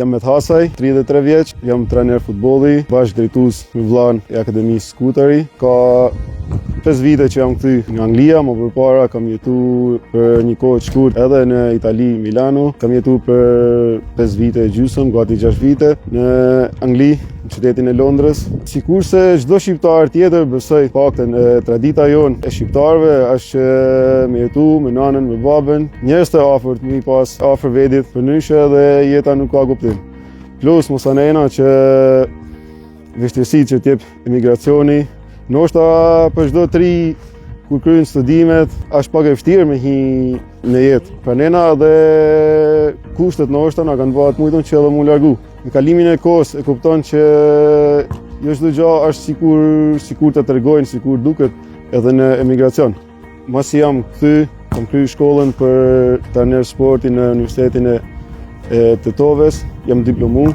Jam Met Hasaj, 33 vjeç, jam trajner futbolli, bashkë drejtues me vllain e Akademisë Skutari. Ka 5 vite që jam kthyer nga Anglia, më përpara kam jetuar për një kohë të shkurtër edhe në Itali, Milano. Kam jetuar për 5 vite e gjysmë, gati 6 vite në Angli, në qytetin e Londrës. Sikurse çdo shqiptar tjetër, besoj paktën tradita jonë e shqiptarëve është që me jetu me nanën, me babën, njerëz të afërt, mi pas afër vetit, përndryshe dhe jeta nuk ka kuptim. Plus mos anena që vështirësitë që t'jep emigracioni, ndoshta për çdo tri kur kryen studimet, është pak e vështirë me hi në jetë. Pranena dhe kushtet ndoshta na kanë bërë të mujtën që edhe mu largu. Në kalimin e kohës e kupton që jo çdo gjë është sikur të tregojnë, sikur duket edhe në emigracion. Masi jam kthy, kam kryer shkollën për trajner sporti në Universitetin e Tetoves, jam diplomu,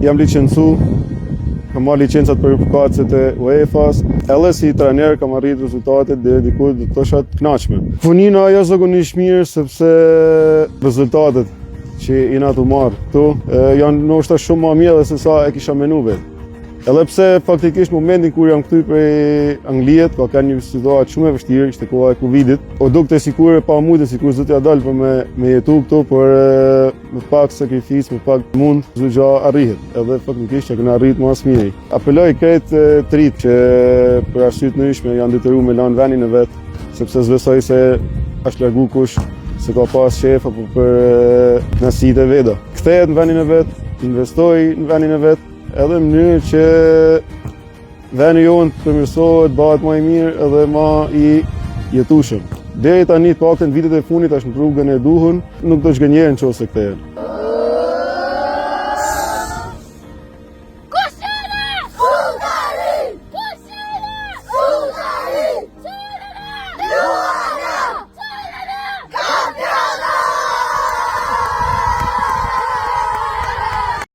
jam licencu, kam marrë licencat për përkatëset e UEFA-s, edhe si trajner kam arritur rezultate deri diku do të thosha të kënaqshme. Punina ajo zakonisht mirë sepse rezultatet që jena të marrë këtu janë ndoshta shumë më mirë se sa e kisha menuar vetë. Edhe pse faktikisht momentin kur jam kthyer prej Anglisë, ka qenë një situatë shumë e vështirë, ishte koha e Covidit. O dukte sikur e pa mujtë, sikur zoti ja dal për me jetu këtu, por me pak sakrificë, me pak mund, çdo gjë arrihet. Edhe faktikisht që kena arrit më së miri. Apeloj krejt të rit që për arsye të ndryshme janë detyruar me lanë vendin e vet, sepse s'besoj se është largu kush se ka pas shef apo për nasit e veta. Kthehet në vendin e vet, investoj në vendin e vet, edhe në mënyrë që vendi jonë të përmirësohet, bëhet më i mirë edhe më i jetueshëm. Deri tani të paktën vitet e fundit është në rrugën e duhur, nuk do të zgënjejnë nëse kthehen.